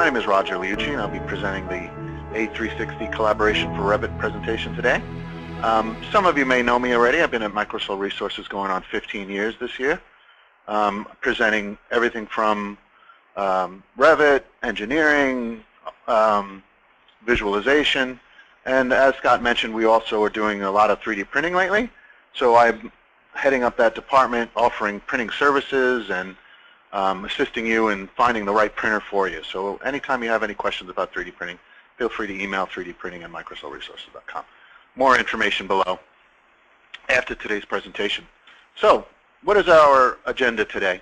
name is Roger Liucci, and I'll be presenting the A360 Collaboration for Revit presentation today. Some of you may know me already. I've been at Microsol Resources going on 15 years this year, presenting everything from Revit, engineering, visualization, and as Scott mentioned, we also are doing a lot of 3D printing lately. So I'm heading up that department, offering printing services and assisting you in finding the right printer for you. So anytime you have any questions about 3D printing, feel free to email 3dprinting@microsolresources.com. More information below after today's presentation. So what is our agenda today?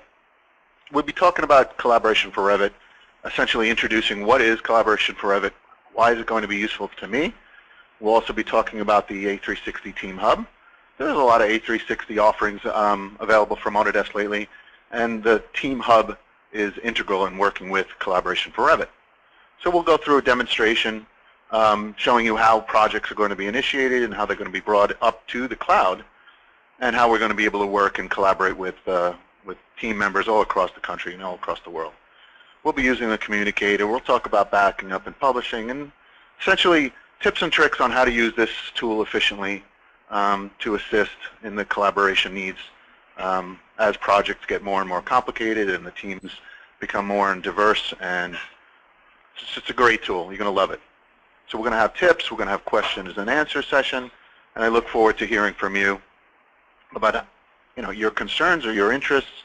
We'll be talking about collaboration for Revit, essentially introducing what is collaboration for Revit, why is it going to be useful to me. We'll also be talking about the A360 Team Hub. There's a lot of A360 offerings available from Autodesk lately, and the Team Hub is integral in working with collaboration for Revit. So we'll go through a demonstration showing you how projects are going to be initiated and how they're going to be brought up to the cloud, and how we're going to be able to work and collaborate with team members all across the country and all across the world. We'll be using the Communicator. We'll talk about backing up and publishing, and essentially tips and tricks on how to use this tool efficiently to assist in the collaboration needs as projects get more and more complicated and the teams become more and diverse. And it's a great tool. You're going to love it. So we're going to have tips. We're going to have questions and answer session, and I look forward to hearing from you about your concerns or your interests.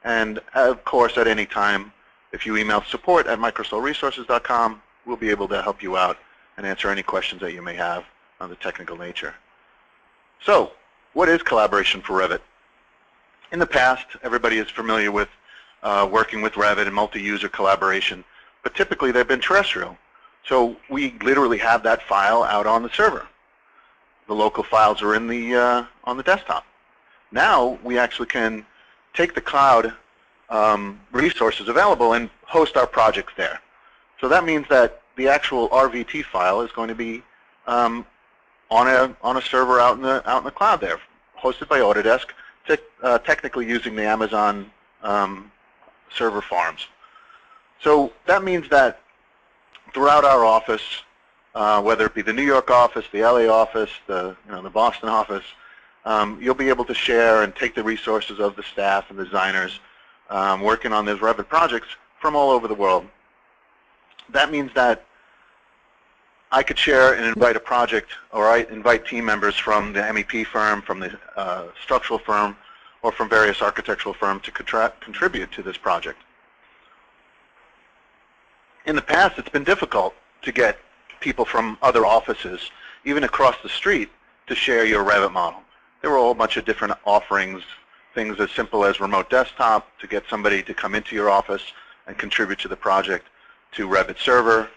And of course, at any time, if you email support@microsolresources.com, we'll be able to help you out and answer any questions that you may have on the technical nature. So what is collaboration for Revit? In the past, everybody is familiar with working with Revit and multi-user collaboration, but typically they've been terrestrial. So we literally have that file out on the server. The local files are in the on the desktop. Now we actually can take the cloud resources available and host our projects there. So that means that the actual RVT file is going to be on a server out in the cloud there, hosted by Autodesk, technically using the Amazon server farms. So that means that throughout our office, whether it be the New York office, the LA office, the Boston office, you'll be able to share and take the resources of the staff and designers working on these Revit projects from all over the world. That means that I could share and invite a project, or I invite team members from the MEP firm, from the structural firm, or from various architectural firms to contribute to this project. In the past, it's been difficult to get people from other offices, even across the street, to share your Revit model. There were a whole bunch of different offerings, things as simple as remote desktop to get somebody to come into your office and contribute to the project, to Revit server,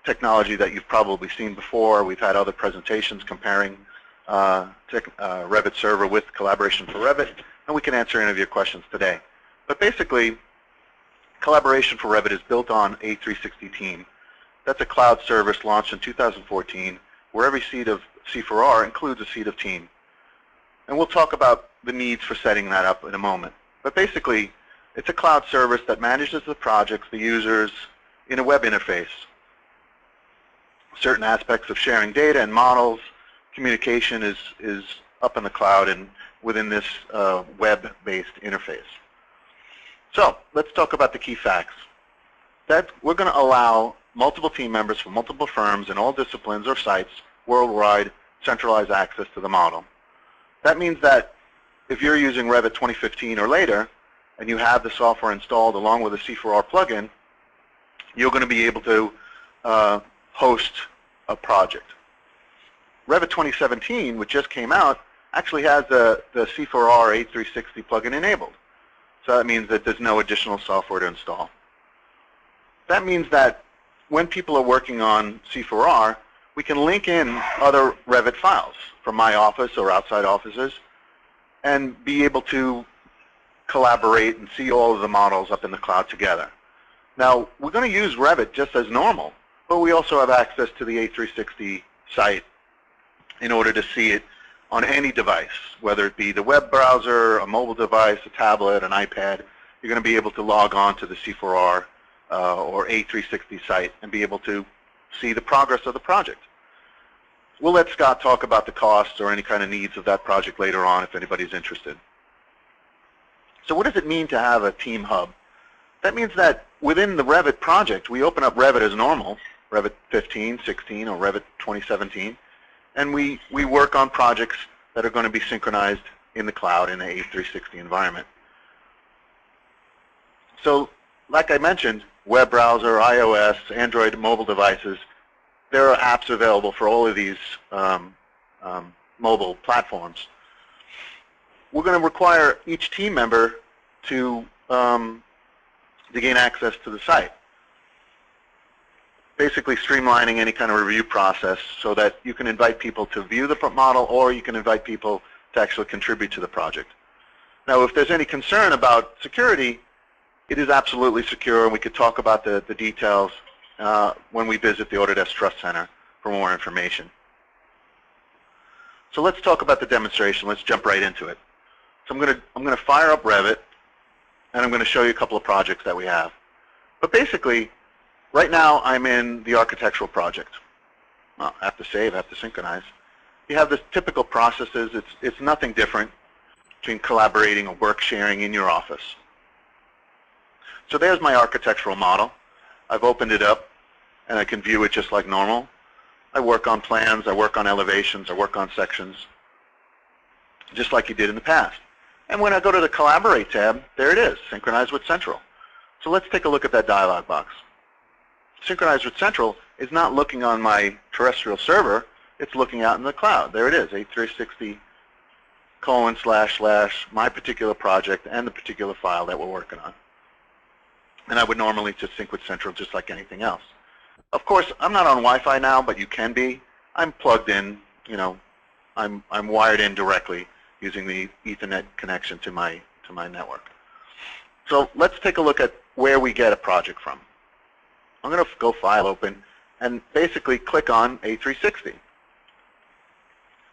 technology that you've probably seen before. We've had other presentations comparing Revit server with collaboration for Revit, and we can answer any of your questions today. But basically, collaboration for Revit is built on A360 Team. That's a cloud service launched in 2014, where every seat of C4R includes a seat of Team. And we'll talk about the needs for setting that up in a moment. But basically, it's a cloud service that manages the projects, the users, in a web interface. Certain aspects of sharing data and models, communication is up in the cloud and within this web-based interface. So let's talk about the key facts. That we're going to allow multiple team members from multiple firms in all disciplines or sites worldwide centralized access to the model. That means that if you're using Revit 2015 or later, and you have the software installed along with a C4R plugin, you're going to be able to host a project. Revit 2017, which just came out, actually has the C4R A360 plugin enabled. So that means that there's no additional software to install. That means that when people are working on C4R, we can link in other Revit files from my office or outside offices and be able to collaborate and see all of the models up in the cloud together. Now, we're going to use Revit just as normal, but we also have access to the A360 site in order to see it on any device, whether it be the web browser, a mobile device, a tablet, an iPad. You're going to be able to log on to the C4R or A360 site and be able to see the progress of the project. We'll let Scott talk about the costs or any kind of needs of that project later on if anybody's interested. So what does it mean to have a team hub? That means that within the Revit project, we open up Revit as normal, Revit 15, 16, or Revit 2017, and we work on projects that are going to be synchronized in the cloud in the A360 environment. So, like I mentioned, web browser, iOS, Android mobile devices, there are apps available for all of these mobile platforms. We're going to require each team member to gain access to the site, basically streamlining any kind of review process so that you can invite people to view the model or you can invite people to actually contribute to the project. Now, if there's any concern about security, it is absolutely secure, and we could talk about the details when we visit the Autodesk Trust Center for more information. So let's talk about the demonstration. Let's jump right into it. So I'm going to fire up Revit, and I'm going to show you a couple of projects that we have. But basically, right now I'm in the architectural project. Well, I have to save, I have to synchronize. You have the typical processes. It's nothing different between collaborating or work sharing in your office. So there's my architectural model. I've opened it up, and I can view it just like normal. I work on plans, I work on elevations, I work on sections, just like you did in the past. And when I go to the Collaborate tab, there it is, Synchronize with Central. So let's take a look at that dialog box. Synchronize with Central is not looking on my terrestrial server, it's looking out in the cloud. There it is, A360 : / my particular project and the particular file that we're working on. And I would normally just sync with Central just like anything else. Of course, I'm not on Wi-Fi now, but you can be. I'm plugged in, you know, I'm wired in directly using the Ethernet connection to my network. So let's take a look at where we get a project from. I'm going to go File, Open, and basically click on A360.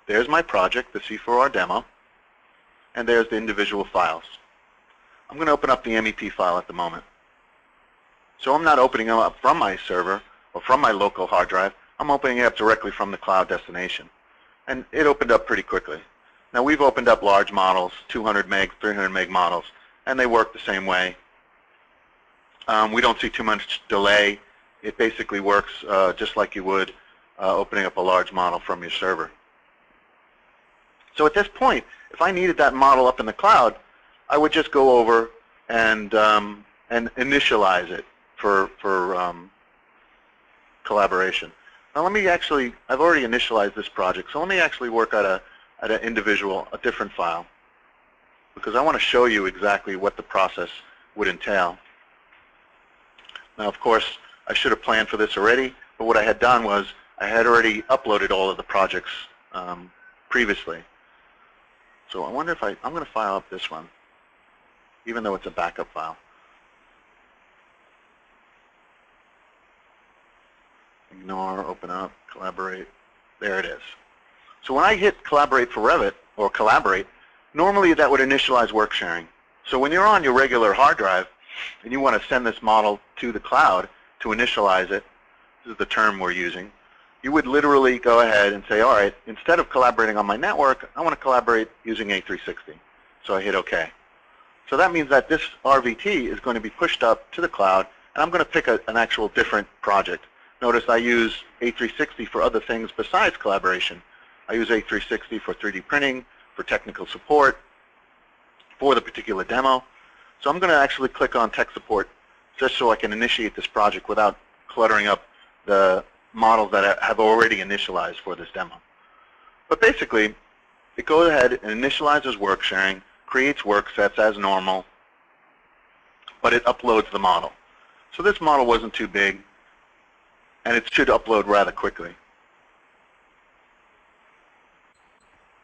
There's my project, the C4R demo, and there's the individual files. I'm going to open up the MEP file at the moment. So I'm not opening them up from my server or from my local hard drive. I'm opening it up directly from the cloud destination. And it opened up pretty quickly. Now we've opened up large models, 200 meg, 300 meg models, and they work the same way. We don't see too much delay. It basically works just like you would opening up a large model from your server. So at this point, if I needed that model up in the cloud, I would just go over and initialize it for collaboration. Now let me actually, I've already initialized this project, so let me actually work at an individual, a different file, because I want to show you exactly what the process would entail. Now, of course, I should have planned for this already, but what I had done was I had already uploaded all of the projects previously. So I wonder if I'm going to file up this one, even though it's a backup file. Ignore, open up, collaborate. There it is. So when I hit Collaborate for Revit, or Collaborate, normally that would initialize work sharing. So when you're on your regular hard drive and you want to send this model to the cloud to initialize it, this is the term we're using, you would literally go ahead and say, all right, instead of collaborating on my network, I want to collaborate using A360. So I hit OK. So that means that this RVT is going to be pushed up to the cloud, and I'm going to pick an actual different project. Notice I use A360 for other things besides collaboration. I use A360 for 3D printing, for technical support, for the particular demo. So I'm going to actually click on Tech Support just so I can initiate this project without cluttering up the models that I have already initialized for this demo. But basically, it goes ahead and initializes work sharing, creates work sets as normal, but it uploads the model. So this model wasn't too big, and it should upload rather quickly.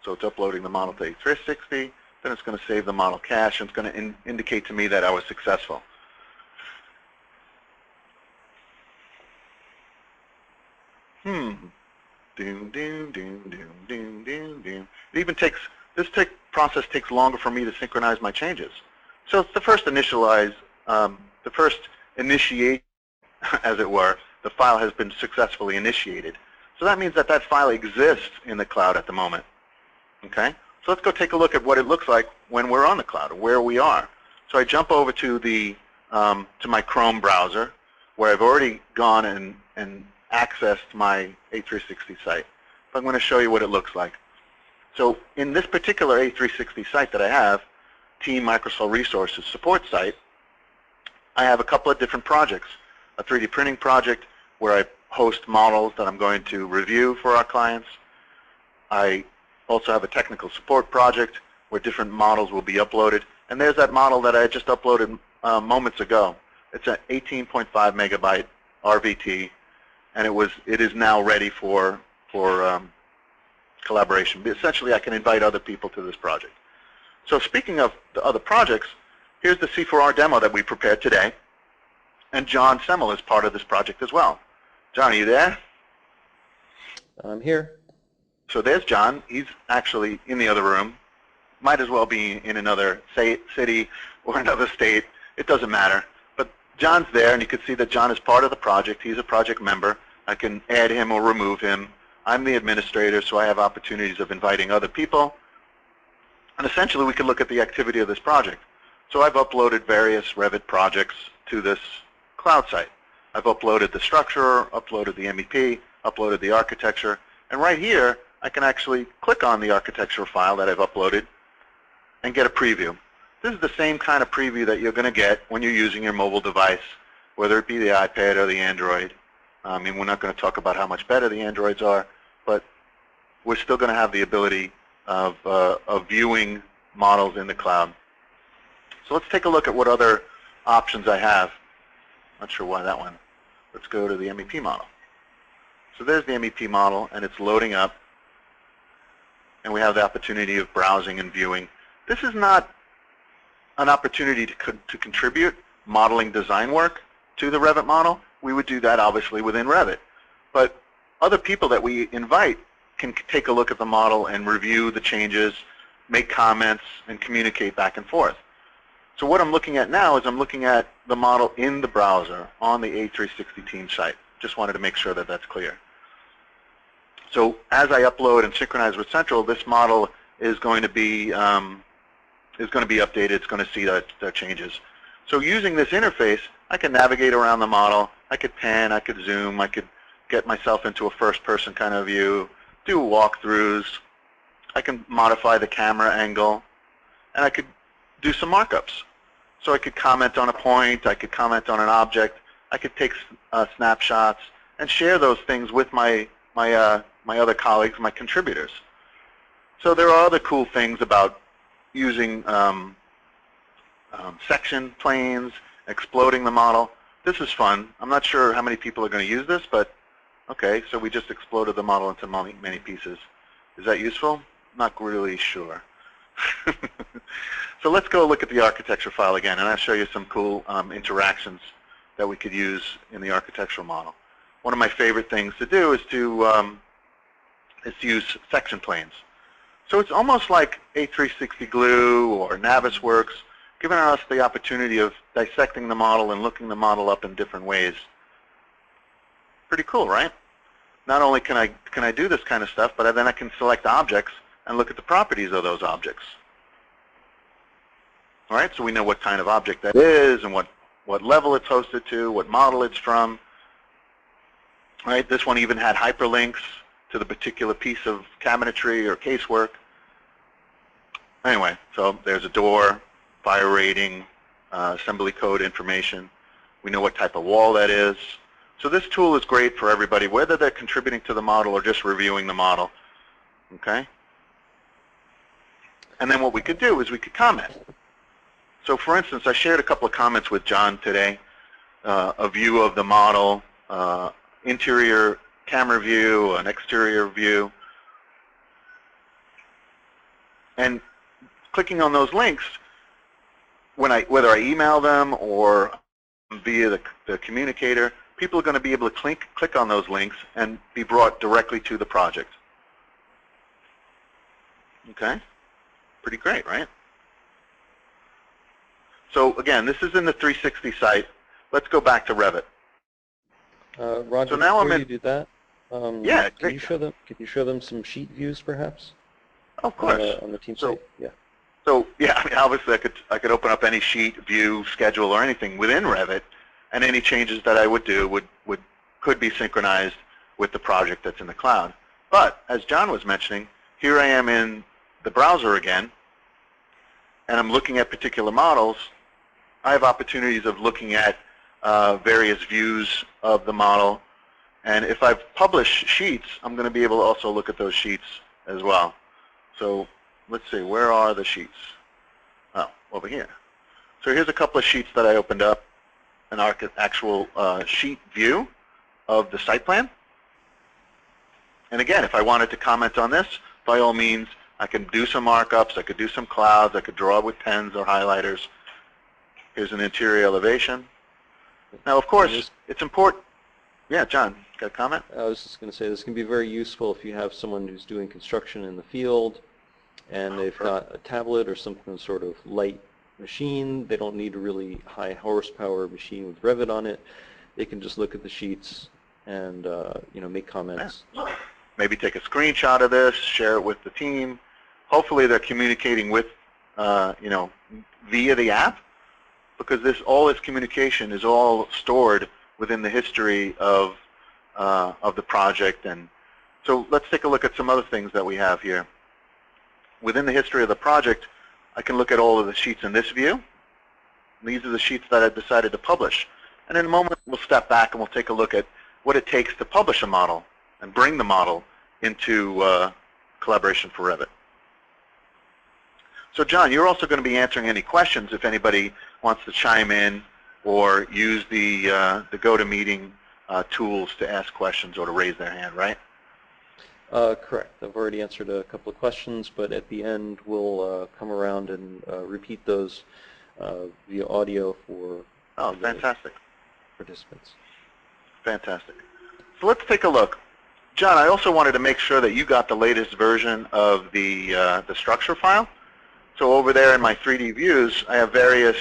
So it's uploading the model to A360, then it's going to save the model cache, and it's going to indicate to me that I was successful. Doom, doom, doom, doom, doom, doom, doom. It even takes, process takes longer for me to synchronize my changes. So it's the first initialize, the first initiate, as it were, the file has been successfully initiated. So that means that that file exists in the cloud at the moment. Okay? So let's go take a look at what it looks like when we're on the cloud, or where we are. So I jump over to the to my Chrome browser, where I've already gone and accessed my A360 site. So I'm going to show you what it looks like. So in this particular A360 site that I have, Team Microsol Resources Support site, I have a couple of different projects. A 3D printing project where I host models that I'm going to review for our clients. I also have a technical support project where different models will be uploaded. And there's that model that I just uploaded moments ago. It's an 18.5 megabyte RVT, and it is now ready for collaboration. But essentially, I can invite other people to this project. So speaking of the other projects, here's the C4R demo that we prepared today. And John Semel is part of this project as well. John, are you there? I'm here. So there's John. He's actually in the other room. Might as well be in another city or another state. It doesn't matter. But John's there, and you can see that John is part of the project. He's a project member. I can add him or remove him. I'm the administrator, so I have opportunities of inviting other people. And essentially, we can look at the activity of this project. So I've uploaded various Revit projects to this cloud site. I've uploaded the structure, uploaded the MEP, uploaded the architecture, and right here, I can actually click on the architecture file that I've uploaded and get a preview. This is the same kind of preview that you're going to get when you're using your mobile device, whether it be the iPad or the Android. I mean, we're not going to talk about how much better the Androids are, but we're still going to have the ability of viewing models in the cloud. So let's take a look at what other options I have. Not sure why that one. Let's go to the MEP model. So there's the MEP model, and it's loading up, and we have the opportunity of browsing and viewing. This is not an opportunity to contribute modeling design work to the Revit model. We would do that obviously within Revit. But other people that we invite can take a look at the model and review the changes, make comments, and communicate back and forth. So what I'm looking at now is I'm looking at the model in the browser on the A360 team site. Just wanted to make sure that that's clear. So as I upload and synchronize with Central, this model is going to be updated. It's going to see the changes. So using this interface, I can navigate around the model. I could pan, I could zoom, I could get myself into a first-person kind of view, do walkthroughs. I can modify the camera angle, and I could do some markups. So I could comment on a point, I could comment on an object, I could take snapshots and share those things with my other colleagues, my contributors. So there are other cool things about using section planes, exploding the model. This is fun. I'm not sure how many people are going to use this, but okay, so we just exploded the model into many pieces. Is that useful? Not really sure. So let's go look at the architecture file again, and I'll show you some cool interactions that we could use in the architectural model. One of my favorite things to do is to use section planes. So it's almost like A360 Glue or Navisworks, giving us the opportunity of dissecting the model and looking the model up in different ways. Pretty cool, right? Not only can I do this kind of stuff, but then I can select objects and look at the properties of those objects. All right, so we know what kind of object that is and what level it's hosted to, what model it's from. All right, this one even had hyperlinks to the particular piece of cabinetry or casework. Anyway, so there's a door, fire rating, assembly code information. We know what type of wall that is. So this tool is great for everybody, whether they're contributing to the model or just reviewing the model. Okay? And then what we could do is we could comment. So for instance, I shared a couple of comments with John today, a view of the model, interior camera view, an exterior view. And clicking on those links, whether I email them or via the Communicator, people are going to be able to click on those links and be brought directly to the project. Okay? Pretty great, right? So again, this is in the 360 site, let's go back to Revit. Roger, So now before you do that, yeah, can you show them some sheet views, perhaps? Of course. On the team site? Yeah. So yeah, I mean, obviously I could open up any sheet, view, schedule, or anything within Revit, and any changes that I would do could be synchronized with the project that's in the cloud. But as John was mentioning, here I am in the browser again, and I'm looking at particular models. I have opportunities of looking at various views of the model, and if I've published sheets, I'm going to be able to also look at those sheets as well. So let's see, where are the sheets? Oh, over here. So here's a couple of sheets that I opened up, an actual sheet view of the site plan. And again, if I wanted to comment on this, by all means, I can do some markups, I could do some clouds, I could draw with pens or highlighters. Here's an interior elevation. Now, of course, it's important. Yeah, John, got a comment? I was just going to say this can be very useful if you have someone who's doing construction in the field and they've got a tablet or some sort of light machine. They don't need a really high horsepower machine with Revit on it. They can just look at the sheets and make comments. Yeah. Maybe take a screenshot of this, share it with the team. Hopefully they're communicating with, via the app, because all this communication is all stored within the history of the project. And so let's take a look at some other things that we have here. Within the history of the project, I can look at all of the sheets in this view. These are the sheets that I've decided to publish. And in a moment, we'll step back and we'll take a look at what it takes to publish a model and bring the model into Collaboration for Revit. So John, you're also going to be answering any questions if anybody wants to chime in or use the GoToMeeting tools to ask questions or to raise their hand, right? Correct. I've already answered a couple of questions, but at the end we'll come around and repeat those via audio for fantastic. Participants. Fantastic. So let's take a look. John, I also wanted to make sure that you got the latest version of the structure file. So over there in my 3D views, I have various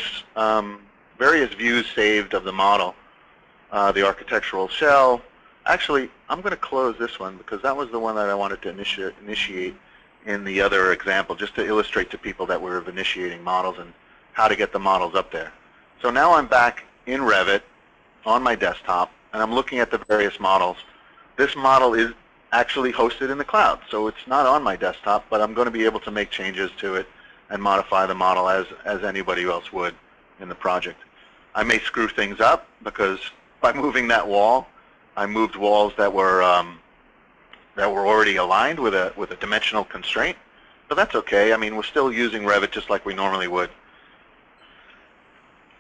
views saved of the model. The architectural shell. Actually, I'm going to close this one because that was the one that I wanted to initiate in the other example, just to illustrate to people that we're initiating models and how to get the models up there. So now I'm back in Revit on my desktop, and I'm looking at the various models. This model is actually hosted in the cloud, so it's not on my desktop, but I'm going to be able to make changes to it and modify the model as anybody else would in the project. I may screw things up because by moving that wall, I moved walls that were already aligned with a dimensional constraint, but that's okay. I mean, we're still using Revit just like we normally would.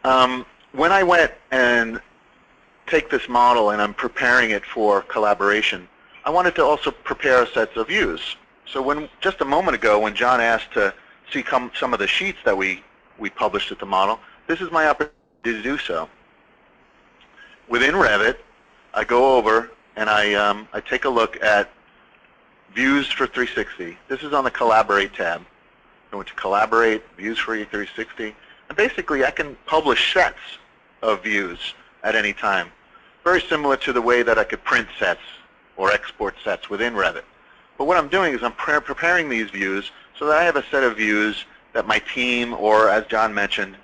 When I went and take this model and I'm preparing it for collaboration, I wanted to also prepare sets of views. So just a moment ago when John asked to see some of the sheets that we published at the model, this is my opportunity to do so. Within Revit, I go over and I take a look at Views for 360. This is on the Collaborate tab. Go into Collaborate, Views for 360, and basically I can publish sets of views at any time. Very similar to the way that I could print sets or export sets within Revit. But what I'm doing is I'm preparing these views so that I have a set of views that my team, or as John mentioned,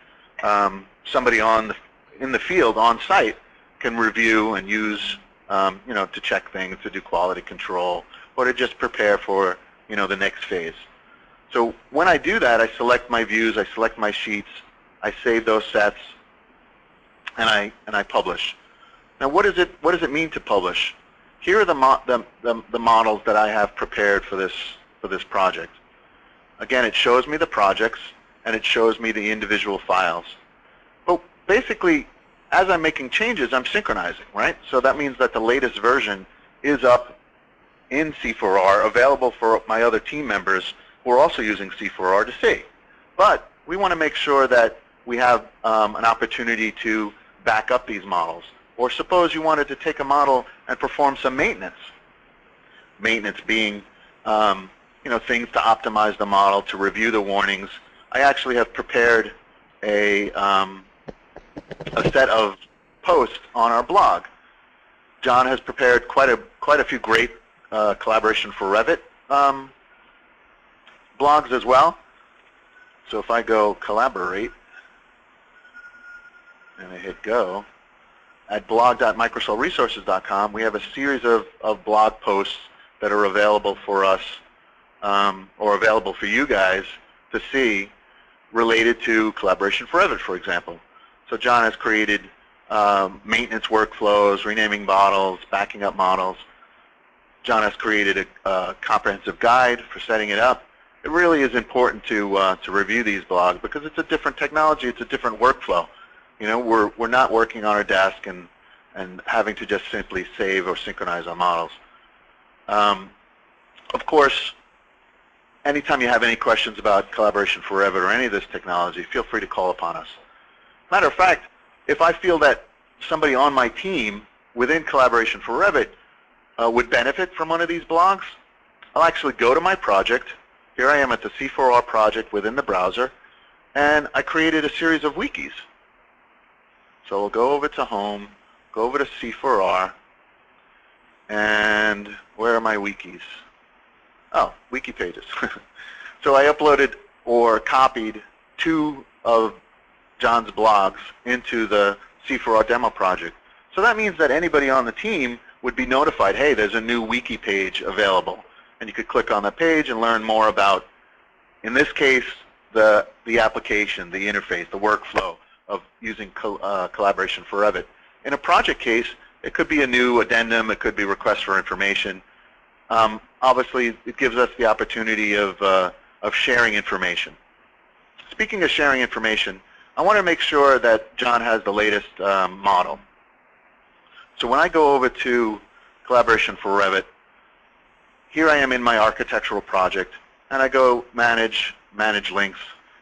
somebody in the field on site can review and use, to check things, to do quality control, or to just prepare for, the next phase. So when I do that, I select my views, I select my sheets, I save those sets, and I publish. Now, what does it mean to publish? Here are the models that I have prepared for this project. Again, it shows me the projects and it shows me the individual files. But basically, as I'm making changes, I'm synchronizing, right? So that means that the latest version is up in C4R, available for my other team members who are also using C4R to see. But we want to make sure that we have an opportunity to back up these models. Or suppose you wanted to take a model and perform some maintenance. Maintenance being, things to optimize the model, to review the warnings. I actually have prepared a set of post on our blog. John has prepared quite a few great collaboration for Revit blogs as well. So if I go collaborate and I hit go, at blog.microsolresources.com we have a series of blog posts that are available for us or available for you guys to see related to collaboration for Revit, for example. So John has created maintenance workflows, renaming models, backing up models. John has created a comprehensive guide for setting it up. It really is important to review these blogs because it's a different technology, it's a different workflow. You know, we're not working on our desk and having to just simply save or synchronize our models. Of course, anytime you have any questions about collaboration for Revit or any of this technology, feel free to call upon us. Matter of fact, if I feel that somebody on my team within collaboration for Revit would benefit from one of these blogs, I'll actually go to my project. Here I am at the C4R project within the browser, and I created a series of wikis. So we'll go over to Home, go over to C4R, and where are my wikis? Oh, wiki pages. So I uploaded or copied 2 of John's blogs into the C4R demo project. So that means that anybody on the team would be notified, hey, there's a new wiki page available. And you could click on the page and learn more about, in this case, the application, the interface, the workflow of using collaboration for Revit. In a project case, it could be a new addendum, it could be request for information. Obviously, it gives us the opportunity of sharing information. Speaking of sharing information, I want to make sure that John has the latest model. So when I go over to Collaboration for Revit, here I am in my architectural project, and I go Manage Links,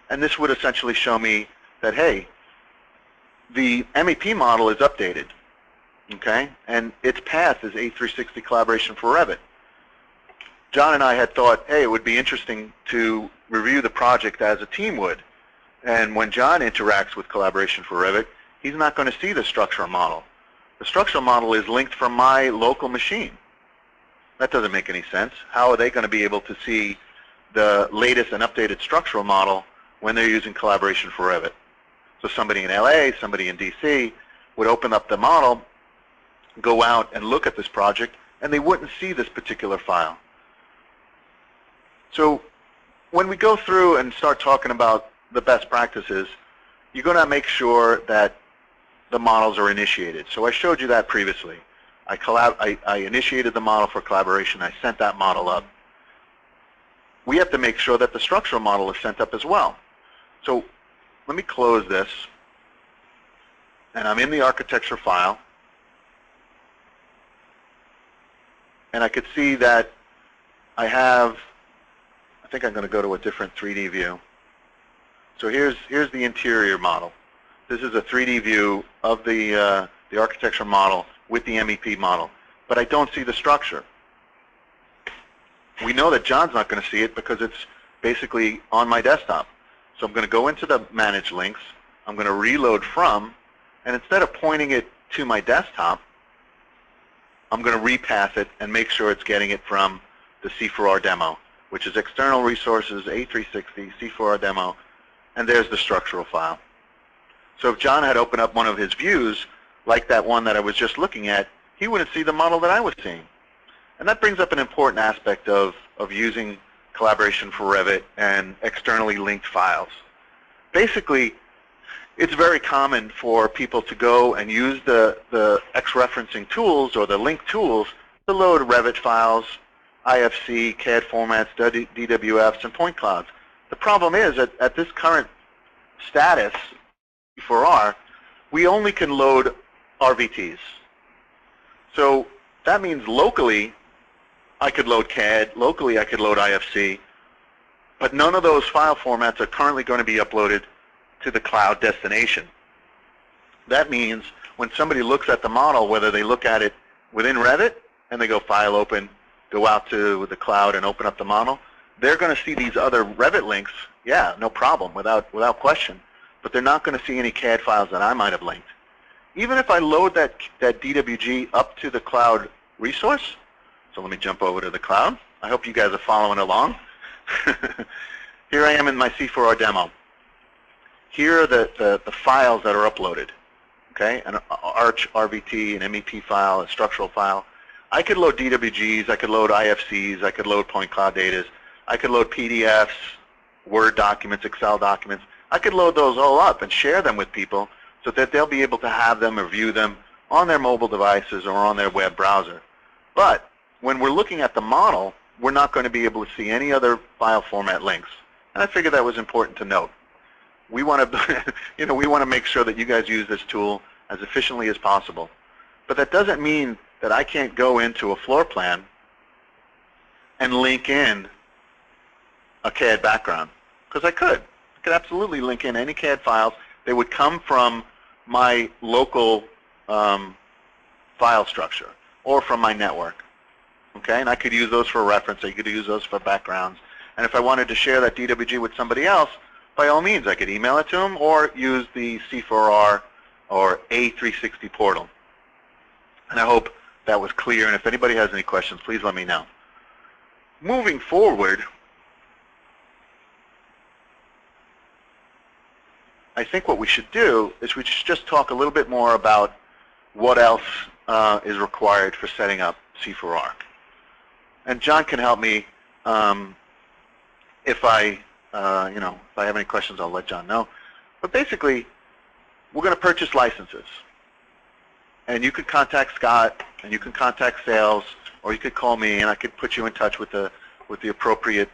and this would essentially show me that, hey, the MEP model is updated, okay, and its path is A360 Collaboration for Revit. John and I had thought, hey, it would be interesting to review the project as a team would, and when John interacts with Collaboration for Revit, he's not going to see the structural model. The structural model is linked from my local machine. That doesn't make any sense. How are they going to be able to see the latest and updated structural model when they're using Collaboration for Revit? So somebody in LA, somebody in DC would open up the model, go out and look at this project, and they wouldn't see this particular file. So when we go through and start talking about the best practices, you're going to make sure that the models are initiated. So I showed you that previously. I initiated the model for collaboration. I sent that model up. We have to make sure that the structural model is sent up as well. So let me close this. And I'm in the architecture file. And I could see that I have, I think I'm going to go to a different 3D view. So here's the interior model. This is a 3D view of the architecture model with the MEP model, but I don't see the structure. We know that John's not going to see it because it's basically on my desktop. So I'm going to go into the Manage Links, I'm going to reload from, and instead of pointing it to my desktop, I'm going to repath it and make sure it's getting it from the C4R demo, which is External Resources, A360, C4R demo, and there's the structural file. So if John had opened up one of his views, like that one that I was just looking at, he wouldn't see the model that I was seeing. And that brings up an important aspect of using collaboration for Revit and externally linked files. Basically, it's very common for people to go and use the X-referencing tools or the link tools to load Revit files, IFC, CAD formats, DWFs, and point clouds. The problem is that at this current status, C4R, we only can load RVTs. So that means locally I could load CAD, locally I could load IFC, but none of those file formats are currently going to be uploaded to the cloud destination. That means when somebody looks at the model, whether they look at it within Revit and they go File Open, go out to the cloud and open up the model, they're going to see these other Revit links, yeah, no problem, without question, but they're not going to see any CAD files that I might have linked. even if I load that DWG up to the cloud resource, so let me jump over to the cloud. I hope you guys are following along. Here I am in my C4R demo. Here are the files that are uploaded. Okay, an Arch, RVT, an MEP file, a structural file. I could load DWGs, I could load IFCs, I could load point cloud datas, I could load PDFs, Word documents, Excel documents. I could load those all up and share them with people so that they'll be able to have them or view them on their mobile devices or on their web browser. But when we're looking at the model, we're not going to be able to see any other file format links. And I figured that was important to note. We want to, we want to make sure that you guys use this tool as efficiently as possible. But that doesn't mean that I can't go into a floor plan and link in a CAD background, because I could. I could absolutely link in any CAD files. They would come from my local file structure or from my network. Okay, and I could use those for reference. I could use those for backgrounds. And if I wanted to share that DWG with somebody else, by all means, I could email it to them or use the C4R or A360 portal. And I hope that was clear. And if anybody has any questions, please let me know. Moving forward, I think what we should do is we should just talk a little bit more about what else is required for setting up C4R. And John can help me if I have any questions. I'll let John know. But basically, we're going to purchase licenses, and you could contact Scott, and you can contact sales, or you could call me, and I could put you in touch with the appropriate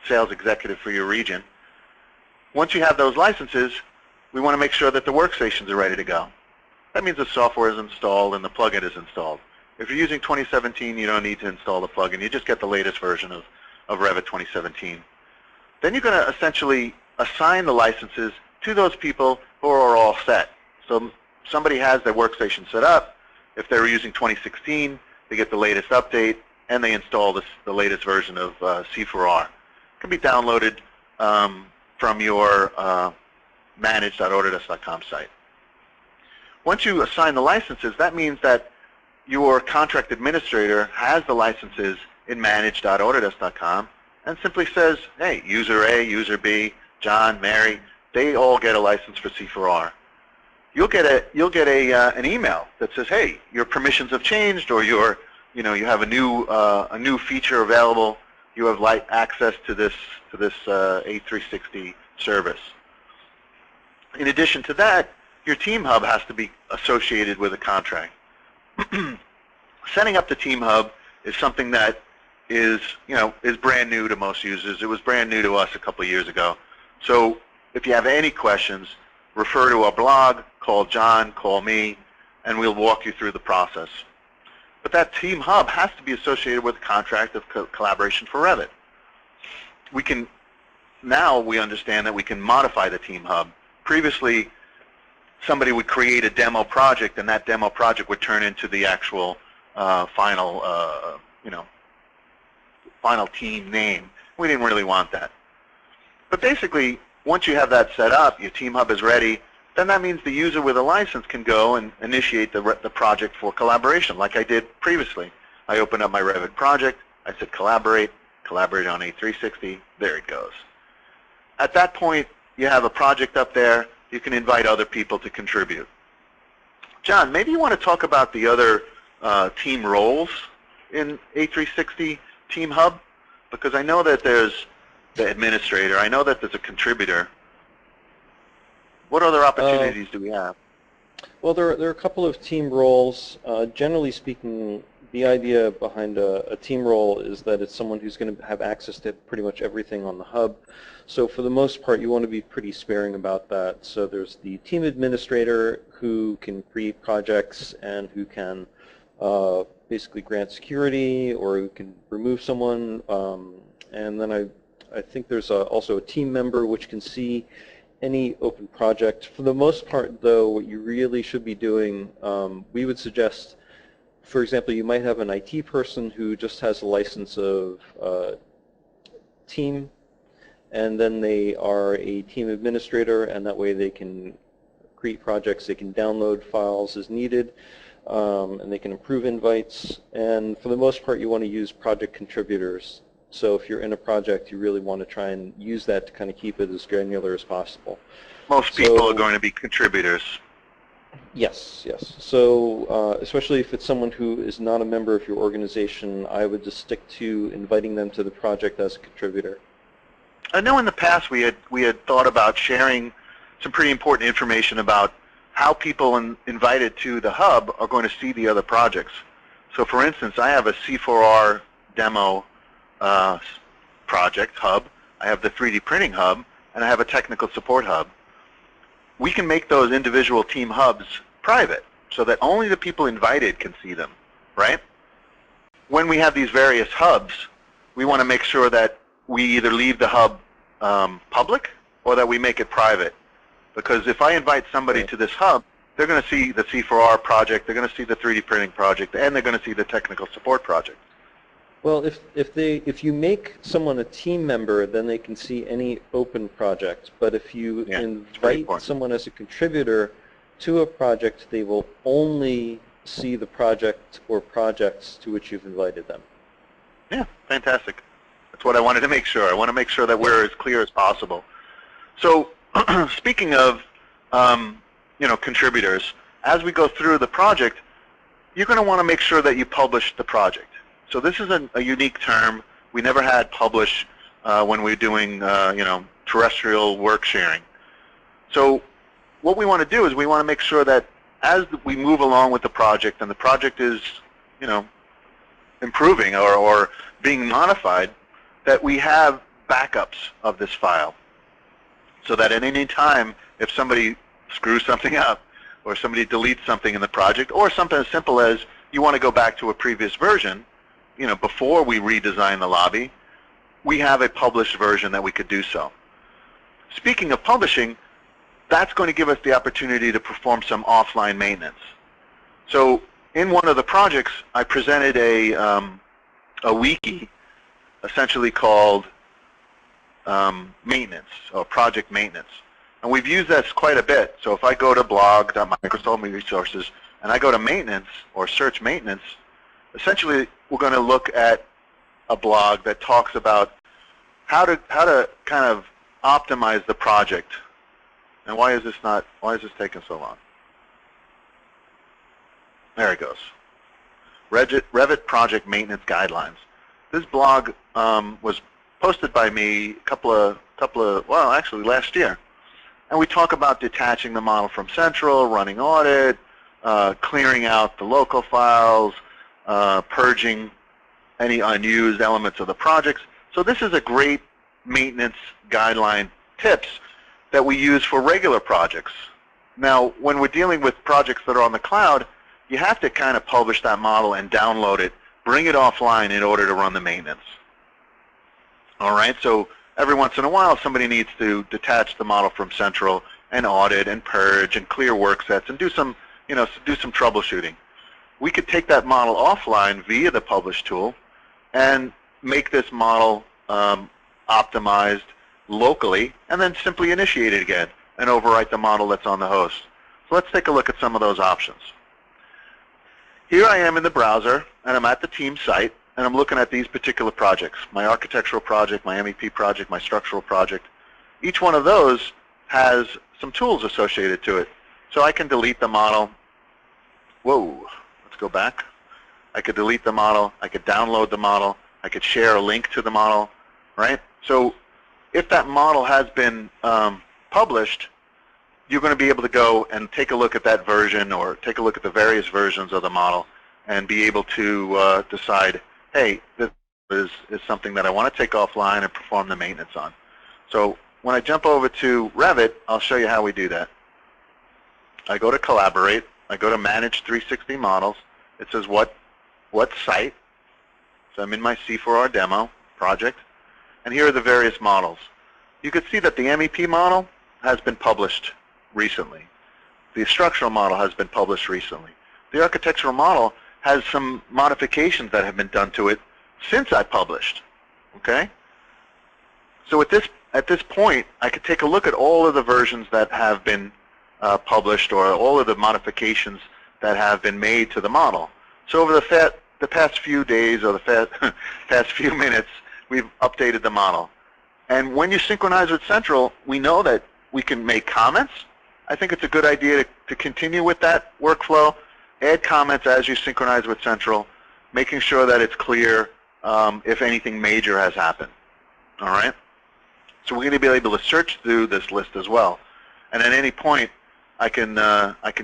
sales executive for your region. Once you have those licenses, we want to make sure that the workstations are ready to go. That means the software is installed and the plugin is installed. If you're using 2017, you don't need to install the plugin. You just get the latest version of Revit 2017. Then you're going to essentially assign the licenses to those people who are all set. So somebody has their workstation set up. If they're using 2016, they get the latest update, and they install the latest version of C4R. It can be downloaded from your manage.autodesk.com site. Once you assign the licenses, that means that your contract administrator has the licenses in manage.autodesk.com and simply says, hey, user A, user B, John, Mary, they all get a license for C4R. You'll get an email that says, hey, your permissions have changed, or you have a new feature available. You have access to this A360 service. In addition to that, your Team Hub has to be associated with a contract. Setting up the Team Hub is something that is brand new to most users. It was brand new to us a couple of years ago. So if you have any questions, refer to our blog, call John, call me, and we'll walk you through the process. But that Team Hub has to be associated with a contract of collaboration for Revit. Now we understand that we can modify the Team Hub. Previously, somebody would create a demo project, and that demo project would turn into the actual final team name. We didn't really want that. But basically, once you have that set up, your Team Hub is ready, then that means the user with a license can go and initiate the project for collaboration, like I did previously. I opened up my Revit project, I said collaborate on A360, there it goes. At that point, you have a project up there, you can invite other people to contribute. John, maybe you want to talk about the other team roles in A360 Team Hub, because I know that there's the administrator, I know that there's a contributor. What other opportunities do we have? Well, there are a couple of team roles. Generally speaking, the idea behind a team role is that it's someone who's going to have access to pretty much everything on the hub. So for the most part, you want to be pretty sparing about that. So there's the team administrator who can create projects and who can basically grant security, or who can remove someone. And then I think there's also a team member which can see any open project. For the most part, though, what you really should be doing, we would suggest, for example, you might have an IT person who just has a license of team, and then they are a team administrator, and that way they can create projects. They can download files as needed, and they can approve invites. And for the most part, you want to use project contributors. So if you're in a project, you really want to try and use that to kind of keep it as granular as possible. Most people are going to be contributors. Yes, yes. So especially if it's someone who is not a member of your organization, I would just stick to inviting them to the project as a contributor. I know in the past we had thought about sharing some pretty important information about how people invited to the hub are going to see the other projects. So for instance, I have a C4R demo project hub, I have the 3D printing hub, and I have a technical support hub. We can make those individual team hubs private so that only the people invited can see them, right? When we have these various hubs, we want to make sure that we either leave the hub public or that we make it private. Because if I invite somebody to this hub, they're going to see the C4R project, they're going to see the 3D printing project, and they're going to see the technical support project. Well, if you make someone a team member, then they can see any open project. But if you invite someone as a contributor to a project, they will only see the project or projects to which you've invited them. Yeah, fantastic. That's what I wanted to make sure. I want to make sure that we're as clear as possible. So, speaking of contributors, as we go through the project, you're going to want to make sure that you publish the project. So this is a unique term. We never had publish when we were doing terrestrial work sharing. So what we want to do is we want to make sure that as we move along with the project and the project is improving or being modified, that we have backups of this file, so that at any time if somebody screws something up or somebody deletes something in the project, or something as simple as you want to go back to a previous version, before we redesign the lobby, we have a published version that we could do so. Speaking of publishing, that's going to give us the opportunity to perform some offline maintenance. So in one of the projects, I presented a wiki essentially called maintenance, or project maintenance. And we've used this quite a bit. So if I go to blog.microsol resources and I go to maintenance or search maintenance, essentially we're going to look at a blog that talks about how to kind of optimize the project. And why is this taking so long? There it goes. Revit Project Maintenance Guidelines. This blog was posted by me actually last year. And we talk about detaching the model from central, running audit, clearing out the local files, purging any unused elements of the projects. So this is a great maintenance guideline tips that we use for regular projects. Now, when we're dealing with projects that are on the cloud, you have to kind of publish that model and download it, bring it offline in order to run the maintenance. All right, so every once in a while somebody needs to detach the model from central and audit and purge and clear work sets and do some troubleshooting. We could take that model offline via the publish tool and make this model optimized locally, and then simply initiate it again and overwrite the model that's on the host. So let's take a look at some of those options. Here I am in the browser, and I'm at the team site, and I'm looking at these particular projects, my architectural project, my MEP project, my structural project. Each one of those has some tools associated to it. So I can delete the model. Whoa, let's go back. I could delete the model, I could download the model, I could share a link to the model, right? So if that model has been published, you're going to be able to go and take a look at that version or take a look at the various versions of the model and be able to decide, hey, this is something that I want to take offline and perform the maintenance on. So when I jump over to Revit, I'll show you how we do that. I go to Collaborate, I go to Manage 360 Models. It says what site. So I'm in my C4R demo project, and here are the various models. You can see that the MEP model has been published recently. The structural model has been published recently. The architectural model has some modifications that have been done to it since I published. Okay? So at this point, I could take a look at all of the versions that have been published, or all of the modifications that have been made to the model. So over the past few days or the past few minutes, we've updated the model. And when you synchronize with Central, we know that we can make comments. I think it's a good idea to continue with that workflow, add comments as you synchronize with Central, making sure that it's clear if anything major has happened. All right? So we're going to be able to search through this list as well. And at any point, I can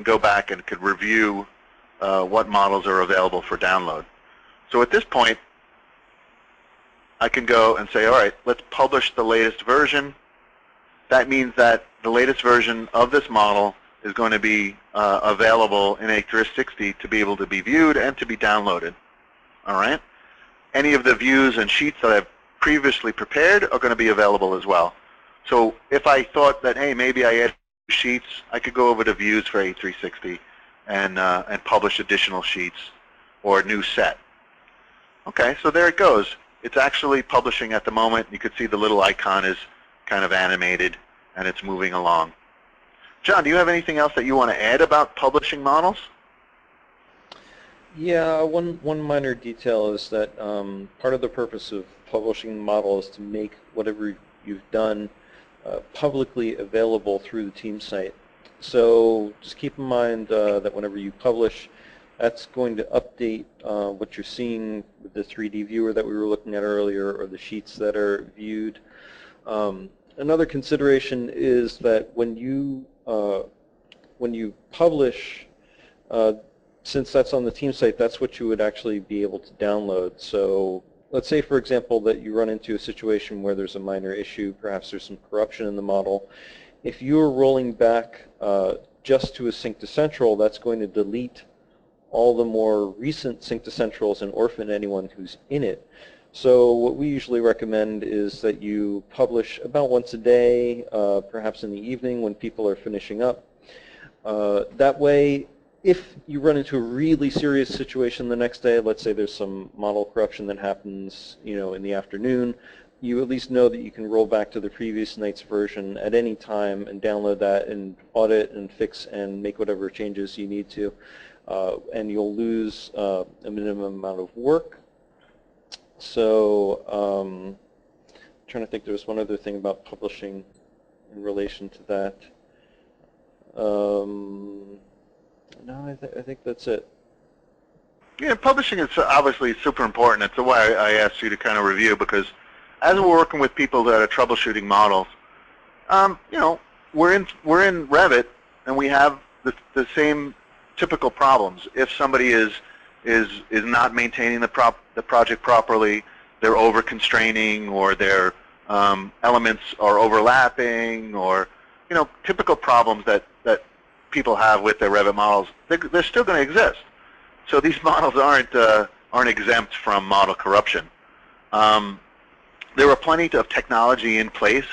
go back and could review what models are available for download. So at this point, I can go and say, all right, let's publish the latest version. That means that the latest version of this model is going to be available in A360 to be able to be viewed and to be downloaded. All right? Any of the views and sheets that I've previously prepared are going to be available as well. So if I thought that, hey, maybe I add sheets, I could go over to views for A360 and publish additional sheets or a new set. Okay, so there it goes. It's actually publishing at the moment. You could see the little icon is kind of animated and it's moving along. John, do you have anything else that you want to add about publishing models? Yeah, one minor detail is that part of the purpose of publishing the model is to make whatever you've done publicly available through the team site. So just keep in mind that whenever you publish, that's going to update what you're seeing with the 3D viewer that we were looking at earlier, or the sheets that are viewed. Another consideration is that when you publish, since that's on the team site, that's what you would actually be able to download. So let's say, for example, that you run into a situation where there's a minor issue, perhaps there's some corruption in the model. If you're rolling back just to a sync to central, that's going to delete all the more recent sync to centrals and orphan anyone who's in it. So what we usually recommend is that you publish about once a day, perhaps in the evening when people are finishing up. That way, if you run into a really serious situation the next day, let's say there's some model corruption that happens, in the afternoon, you at least know that you can roll back to the previous night's version at any time and download that and audit and fix and make whatever changes you need to. And you'll lose a minimum amount of work. So I'm trying to think, there was one other thing about publishing in relation to that. No, I think that's it. Yeah, publishing is obviously super important. It's why I asked you to kind of review, because as we're working with people that are troubleshooting models, we're in Revit and we have the same typical problems. If somebody is not maintaining the project properly, they're over constraining, or their elements are overlapping, or typical problems that people have with their Revit models, they're still going to exist. So these models aren't exempt from model corruption. There are plenty of technology in place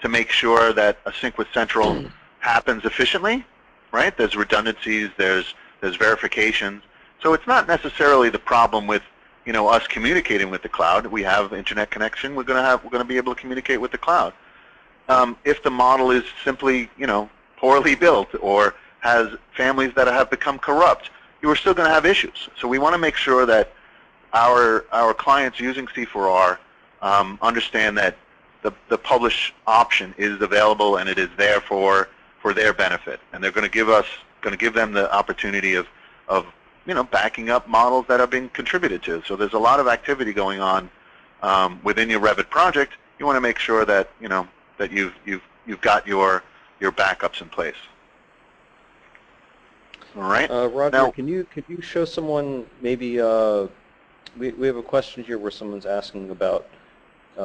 to make sure that a sync with Central happens efficiently, right? There's redundancies, there's verifications. So it's not necessarily the problem with us communicating with the cloud. We have internet connection. We're going to be able to communicate with the cloud. If the model is simply poorly built or has families that have become corrupt, you are still going to have issues. So we want to make sure that our clients using C4R understand that the publish option is available and it is there for their benefit, and they're going to give them the opportunity of backing up models that are being contributed to. So there's a lot of activity going on within your Revit project. You want to make sure that that you've got your backups in place. All right. Roger, now, can you show someone maybe? We have a question here where someone's asking about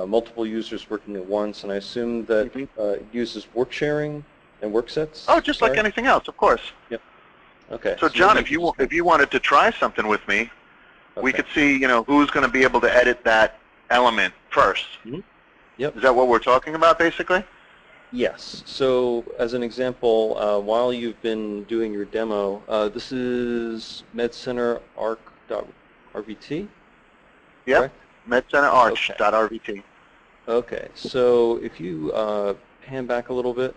multiple users working at once, and I assume that it uses work sharing and work sets. Oh, just like anything else, of course. Yep. Okay. So John, if you wanted to try something with me, we could see who's going to be able to edit that element first. Mm-hmm. Yep. Is that what we're talking about, basically? Yes. So as an example, while you've been doing your demo, this is medcenterarch.rvt. Yep. medcenterarch.rvt. Okay. So if you pan back a little bit.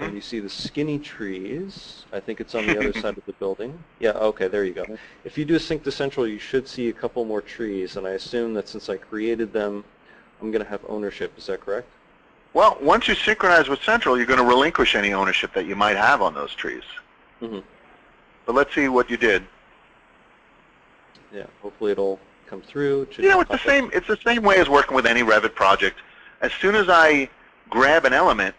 and you see the skinny trees. I think it's on the other side of the building. Yeah, okay, there you go. If you do a sync to central, you should see a couple more trees, and I assume that since I created them, I'm going to have ownership. Is that correct? Well, once you synchronize with central, you're going to relinquish any ownership that you might have on those trees. Mm-hmm. But let's see what you did. Yeah, hopefully it'll come through. It should It's the same. It's the same way as working with any Revit project. As soon as I grab an element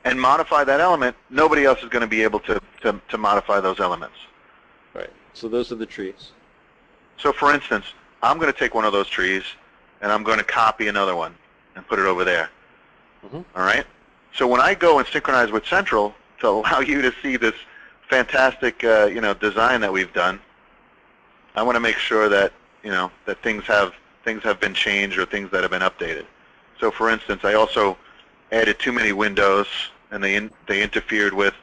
and modify that element, nobody else is going to be able to modify those elements. Right. So those are the trees. So for instance, I'm going to take one of those trees and I'm going to copy another one and put it over there. Mm-hmm. All right? So when I go and synchronize with Central to allow you to see this fantastic design that we've done, I want to make sure that that things have been changed or things that have been updated. So for instance, I also added too many windows and they interfered with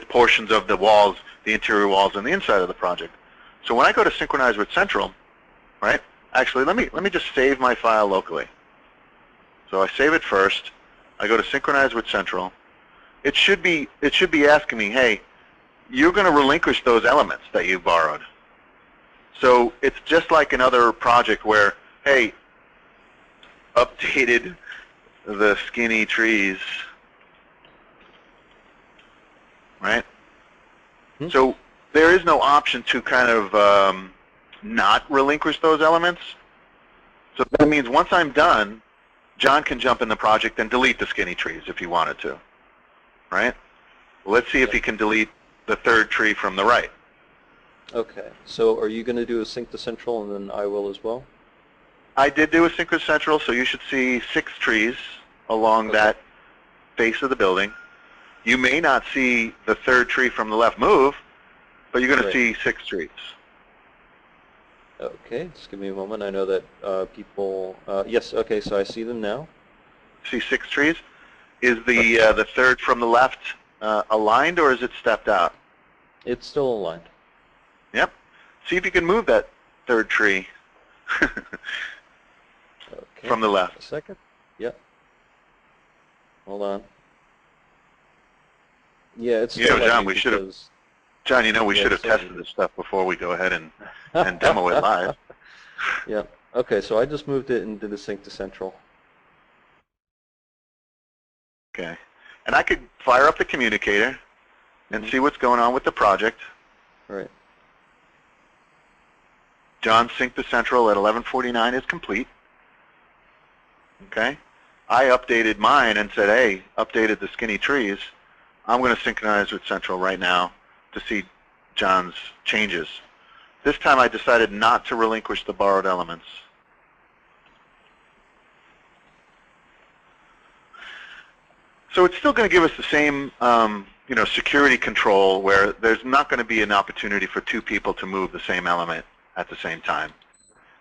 portions of the walls, the interior walls on the inside of the project. So when I go to synchronize with Central, right? Actually, let me just save my file locally. So I save it first. I go to synchronize with Central. It should be asking me, hey, you're going to relinquish those elements that you borrowed. So it's just like another project where, hey, updated the skinny trees, right? Hmm. So there is no option to kind of not relinquish those elements. So that means once I'm done, John can jump in the project and delete the skinny trees if he wanted to, right? Well, let's see if he can delete the third tree from the right. Okay. So are you going to do a sync to central, and then I will as well? I did do a sync to central, so you should see 6 trees along that face of the building. You may not see the third tree from the left move, but you're going to see 6 trees. Okay, just give me a moment. I know that people, yes, okay, so I see them now. See 6 trees? Is the third from the left aligned, or is it stepped out? It's still aligned. Yep. See if you can move that third tree from the left. A second. Yep. Hold on. Yeah, it's still John, we should have. John, we should have tested this stuff before we go ahead and demo it live. Yeah. Okay, so I just moved it and did a sync to central. Okay. And I could fire up the communicator and see what's going on with the project. Right. John's sync to central at 11:49 is complete. Okay. I updated mine and said, hey, updated the skinny trees. I'm going to synchronize with central right now to see John's changes. This time I decided not to relinquish the borrowed elements. So it's still going to give us the same security control where there's not going to be an opportunity for 2 people to move the same element at the same time.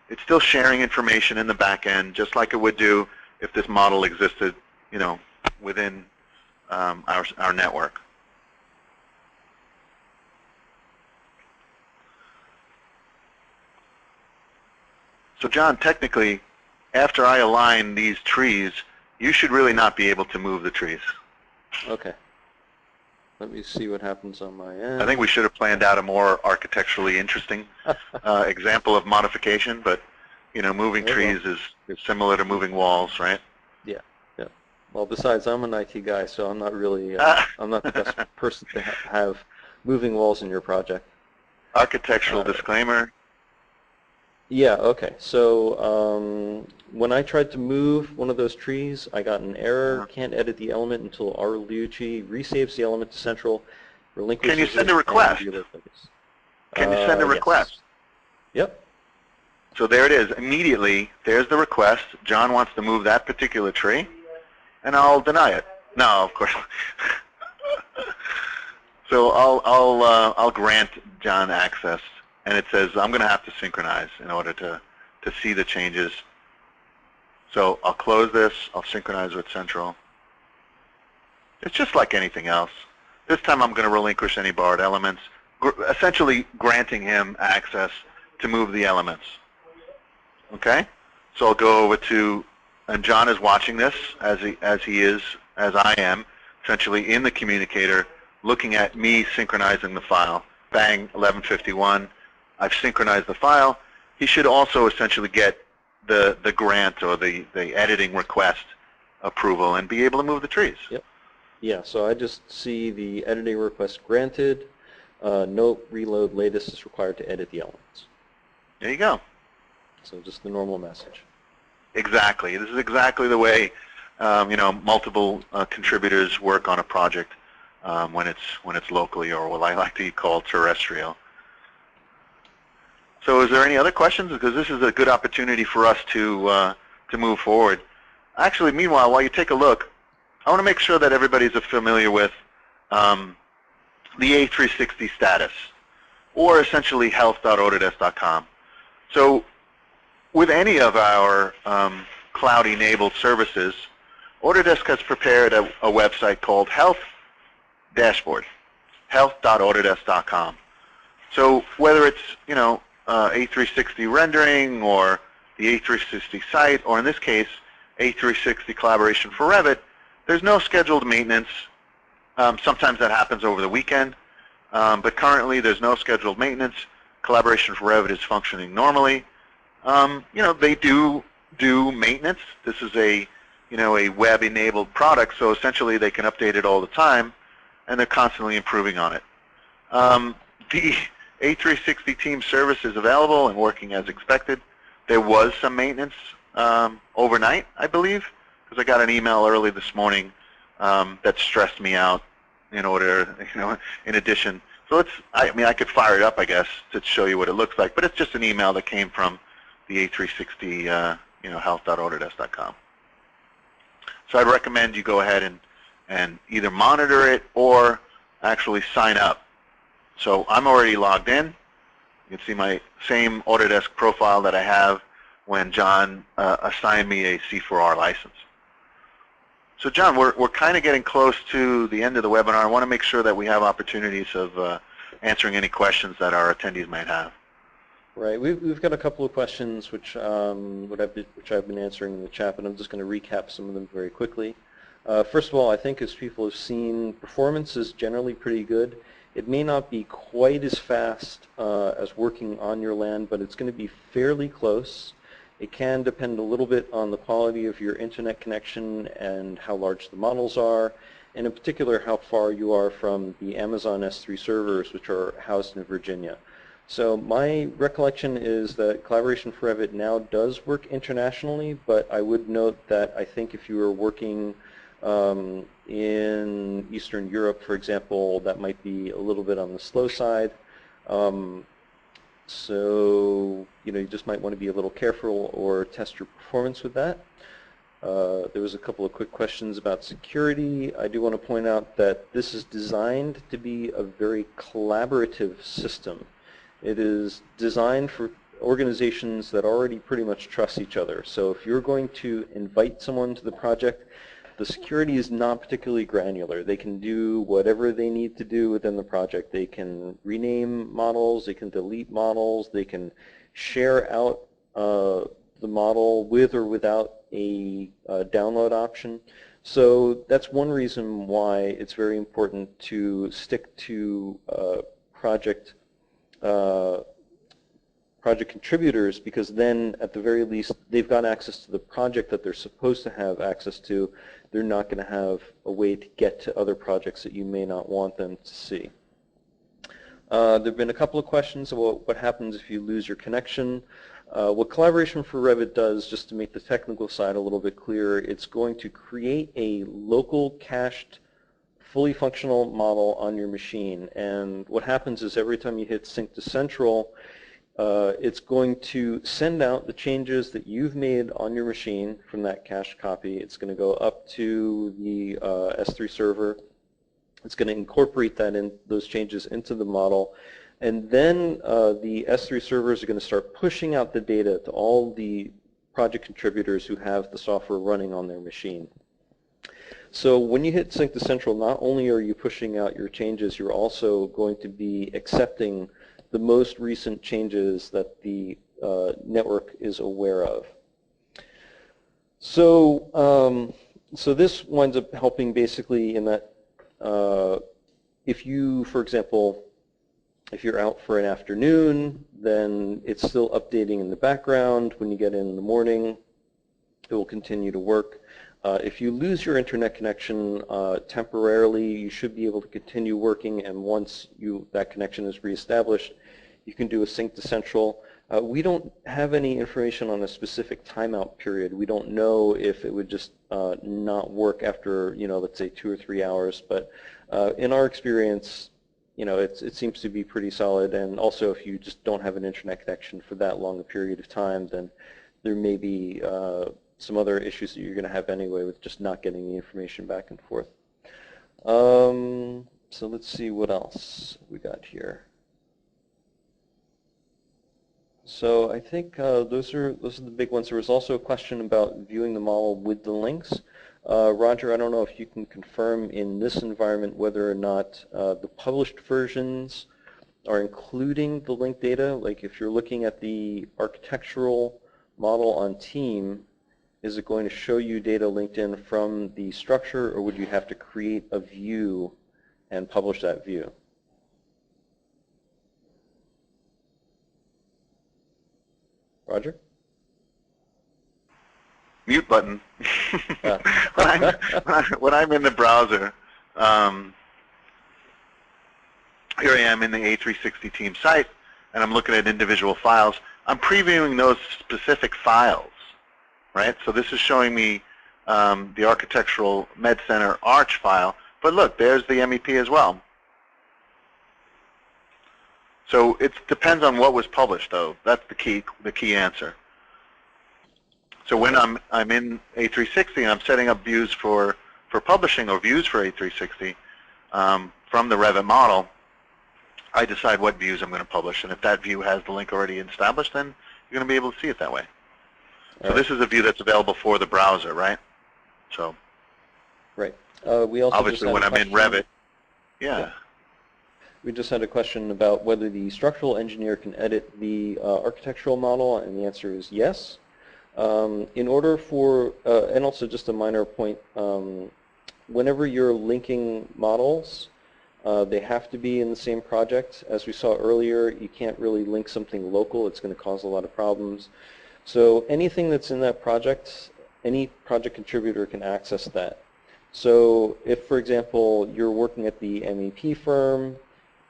It's still sharing information in the back end, just like it would do if this model existed, within our network. So John, technically, after I align these trees, you should really not be able to move the trees. Okay. Let me see what happens on my end. I think we should have planned out a more architecturally interesting example of modification, but moving trees is similar to moving walls, right? Yeah, yeah. Well, besides, I'm an IT guy, so I'm not really, I'm not the best person to have moving walls in your project. Architectural disclaimer. Yeah, okay. So when I tried to move one of those trees, I got an error. Can't edit the element until R. Liucci resaves the element to central. Relinquishes. Can you send a request? Can you send a request? Yes. Yep. So there it is. Immediately, there's the request. John wants to move that particular tree, and I'll deny it. No, of course. So I'll grant John access. And it says I'm going to have to synchronize in order to see the changes. So I'll close this. I'll synchronize with central. It's just like anything else. This time I'm going to relinquish any borrowed elements, essentially granting him access to move the elements. Okay? So I'll go over to and John is watching this as I am, essentially in the communicator, looking at me synchronizing the file. Bang, 1151. I've synchronized the file. He should also essentially get the grant or the editing request approval and be able to move the trees. Yep. Yeah, so I just see the editing request granted. Note reload latest is required to edit the elements. There you go. So just the normal message. Exactly. This is exactly the way multiple contributors work on a project when it's locally, or what I like to call terrestrial. So is there any other questions? Because this is a good opportunity for us to move forward. Actually, meanwhile, while you take a look, I want to make sure that everybody's familiar with the A360 status, or essentially health.autodesk.com. So with any of our cloud-enabled services, Autodesk has prepared a website called Health Dashboard, health.autodesk.com. So whether it's A360 rendering or the A360 site, or in this case A360 Collaboration for Revit, there's no scheduled maintenance. Sometimes that happens over the weekend, but currently there's no scheduled maintenance. Collaboration for Revit is functioning normally. They do maintenance. This is a web-enabled product, so essentially they can update it all the time, and they're constantly improving on it. The A360 team service is available and working as expected. There was some maintenance overnight, I believe, because I got an email early this morning that stressed me out. In addition, so I could fire it up, I guess, to show you what it looks like, but it's just an email that came from the A360, health.autodesk.com. So I'd recommend you go ahead and either monitor it or actually sign up. So I'm already logged in. You can see my same Autodesk profile that I have when John assigned me a C4R license. So John, we're kind of getting close to the end of the webinar. I want to make sure that we have opportunities of answering any questions that our attendees might have. Right. We've got a couple of questions which I've been answering in the chat, but I'm just going to recap some of them very quickly. First of all, I think as people have seen, performance is generally pretty good. It may not be quite as fast as working on your land, but it's going to be fairly close. It can depend a little bit on the quality of your internet connection and how large the models are, and in particular how far you are from the Amazon S3 servers, which are housed in Virginia. So my recollection is that Collaboration for Revit now does work internationally, but I would note that I think if you were working in Eastern Europe, for example, that might be a little bit on the slow side. So you just might want to be a little careful or test your performance with that. There was a couple of quick questions about security. I do want to point out that this is designed to be a very collaborative system. It is designed for organizations that already pretty much trust each other. So if you're going to invite someone to the project, the security is not particularly granular. They can do whatever they need to do within the project. They can rename models, they can delete models, they can share out the model with or without a download option. So that's one reason why it's very important to stick to project contributors, because then at the very least they've got access to the project that they're supposed to have access to. They're not going to have a way to get to other projects that you may not want them to see. There have been a couple of questions about what happens if you lose your connection. What Collaboration for Revit does, just to make the technical side a little bit clearer, it's going to create a local cached fully functional model on your machine, and what happens is every time you hit Sync to Central, it's going to send out the changes that you've made on your machine from that cached copy. It's going to go up to the S3 server. It's going to incorporate those changes into the model, and then the S3 servers are going to start pushing out the data to all the project contributors who have the software running on their machine. So when you hit Sync to Central, not only are you pushing out your changes, you're also going to be accepting the most recent changes that the network is aware of. So this winds up helping basically in that if you, for example, if you're out for an afternoon, then it's still updating in the background. When you get in the morning, it will continue to work. If you lose your internet connection temporarily, you should be able to continue working, and once that connection is reestablished, you can do a sync to central. We don't have any information on a specific timeout period. We don't know if it would just not work after, let's say 2 or 3 hours, but in our experience, it seems to be pretty solid. And also, if you just don't have an internet connection for that long a period of time, then there may be some other issues that you're going to have anyway with just not getting the information back and forth. So let's see what else we got here. So I think those are the big ones. There was also a question about viewing the model with the links. Roger, I don't know if you can confirm in this environment whether or not the published versions are including the link data. Like if you're looking at the architectural model on Team, is it going to show you data linked in from the structure, or would you have to create a view and publish that view? Roger? Mute button. When I'm in the browser, here I am in the A360 Team site, and I'm looking at individual files. I'm previewing those specific files, right? So this is showing me the architectural med center arch file, but look, there's the MEP as well. So it depends on what was published, though. That's the key answer. So when I'm in A360 and I'm setting up views for publishing or views for A360 from the Revit model, I decide what views I'm going to publish, and if that view has the link already established, then you're going to be able to see it that way. So this is a view that's available for the browser, right? So right. We also obviously when I'm in Revit, yeah. We just had a question about whether the structural engineer can edit the architectural model, and the answer is yes. In order for, and also just a minor point, whenever you're linking models, they have to be in the same project. As we saw earlier, you can't really link something local. It's going to cause a lot of problems. So anything that's in that project, any project contributor can access that. So if, for example, you're working at the MEP firm,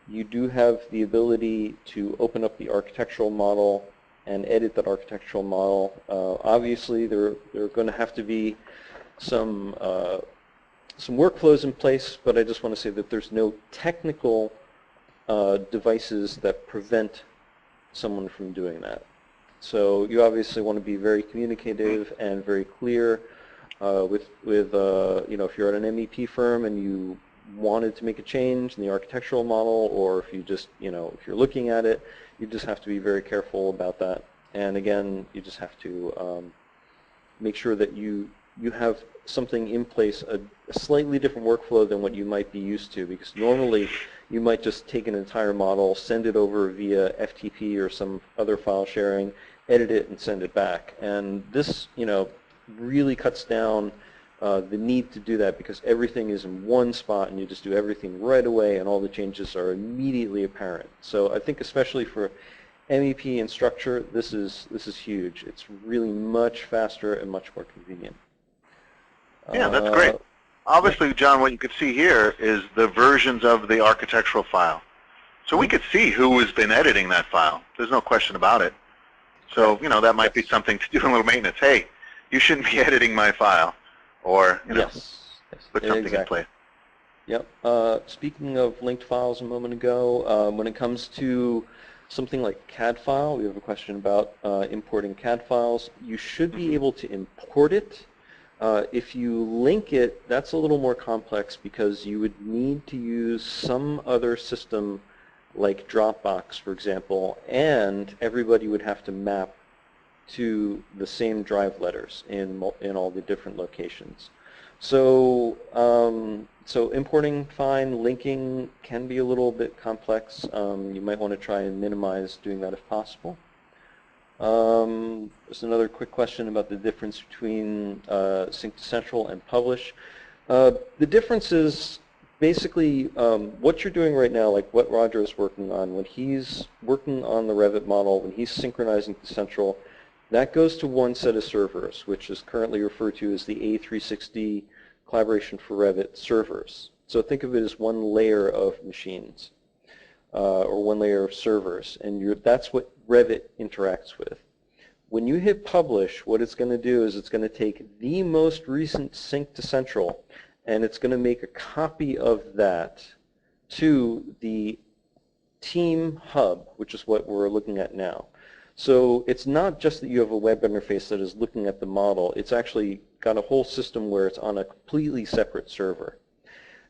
you do have the ability to open up the architectural model and edit that architectural model. Obviously, there are going to have to be some workflows in place, but I just want to say that there's no technical devices that prevent someone from doing that. So you obviously want to be very communicative and very clear with if you're at an MEP firm and you wanted to make a change in the architectural model, or if you just, if you're looking at it, you just have to be very careful about that. And again, you just have to make sure that you have something in place, a slightly different workflow than what you might be used to, because normally you might just take an entire model, send it over via FTP or some other file sharing, edit it, and send it back. And this, really cuts down the need to do that, because everything is in one spot and you just do everything right away and all the changes are immediately apparent. So I think especially for MEP and structure, this is huge. It's really much faster and much more convenient. Yeah, that's great. Obviously, John, what you could see here is the versions of the architectural file. So we could see who has been editing that file. There's no question about it. So, that might be something to do a little maintenance. Hey, you shouldn't be editing my file. Or, put something in place. Yep. Speaking of linked files a moment ago, when it comes to something like CAD file, we have a question about importing CAD files. You should be able to import it. If you link it, that's a little more complex, because you would need to use some other system like Dropbox, for example, and everybody would have to map to the same drive letters in all the different locations. So so importing fine, linking can be a little bit complex. You might want to try and minimize doing that if possible. There's another quick question about the difference between Sync to Central and Publish. The difference is basically what you're doing right now, like what Roger is working on. When he's working on the Revit model, when he's synchronizing to Central, that goes to one set of servers, which is currently referred to as the A360 Collaboration for Revit servers. So think of it as one layer of machines or one layer of servers, and that's what Revit interacts with. When you hit Publish, what it's going to do is it's going to take the most recent sync to Central, and it's going to make a copy of that to the Team Hub, which is what we're looking at now. So it's not just that you have a web interface that is looking at the model. It's actually got a whole system where it's on a completely separate server.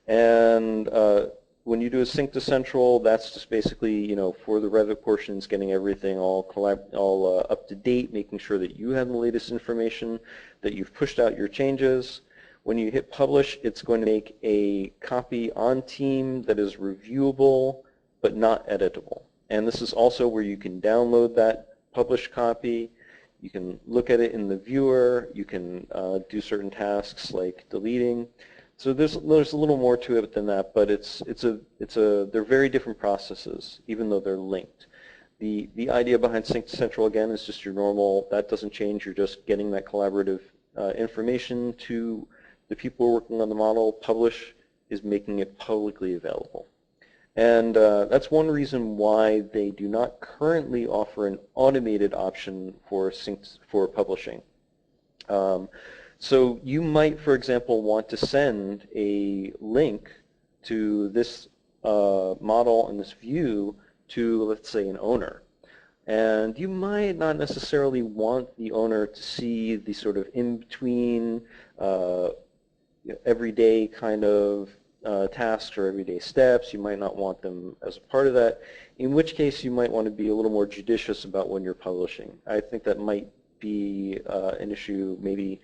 And when you do a sync to Central, that's just basically, for the Revit portions, getting everything all up to date, making sure that you have the latest information, that you've pushed out your changes. When you hit Publish, it's going to make a copy on Team that is reviewable but not editable. And this is also where you can download that published copy. You can look at it in the viewer. You can do certain tasks like deleting. So there's a little more to it than that, but they're very different processes, even though they're linked. The idea behind Sync to Central, again, is just your normal. That doesn't change. You're just getting that collaborative information to the people working on the model. Publish is making it publicly available. And that's one reason why they do not currently offer an automated option for publishing. So you might, for example, want to send a link to this model and this view to, let's say, an owner. And you might not necessarily want the owner to see the sort of in-between everyday kind of tasks or everyday steps. You might not want them as a part of that, in which case you might want to be a little more judicious about when you're publishing. I think that might be an issue maybe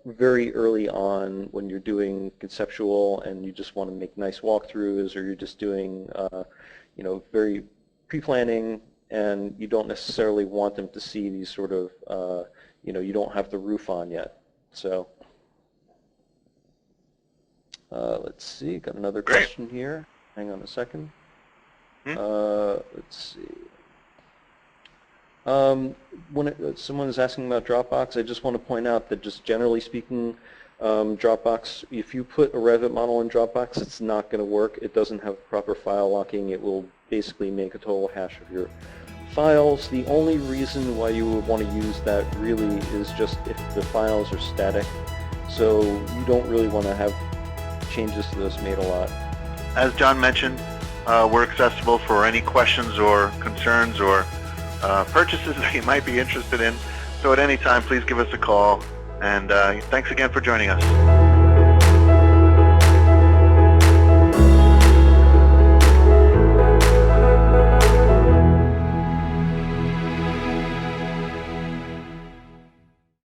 very early on when you're doing conceptual and you just want to make nice walkthroughs, or you're just doing very pre-planning and you don't necessarily want them to see these sort of you don't have the roof on yet. So let's see, got another question here. Hang on a second. Let's see. When someone is asking about Dropbox, I just want to point out that just generally speaking, Dropbox, if you put a Revit model in Dropbox, it's not going to work. It doesn't have proper file locking. It will basically make a total hash of your files. The only reason why you would want to use that really is just if the files are static. So you don't really want to have changes to those made a lot. As John mentioned, we're accessible for any questions or concerns or purchases that you might be interested in. So at any time, please give us a call. And thanks again for joining us.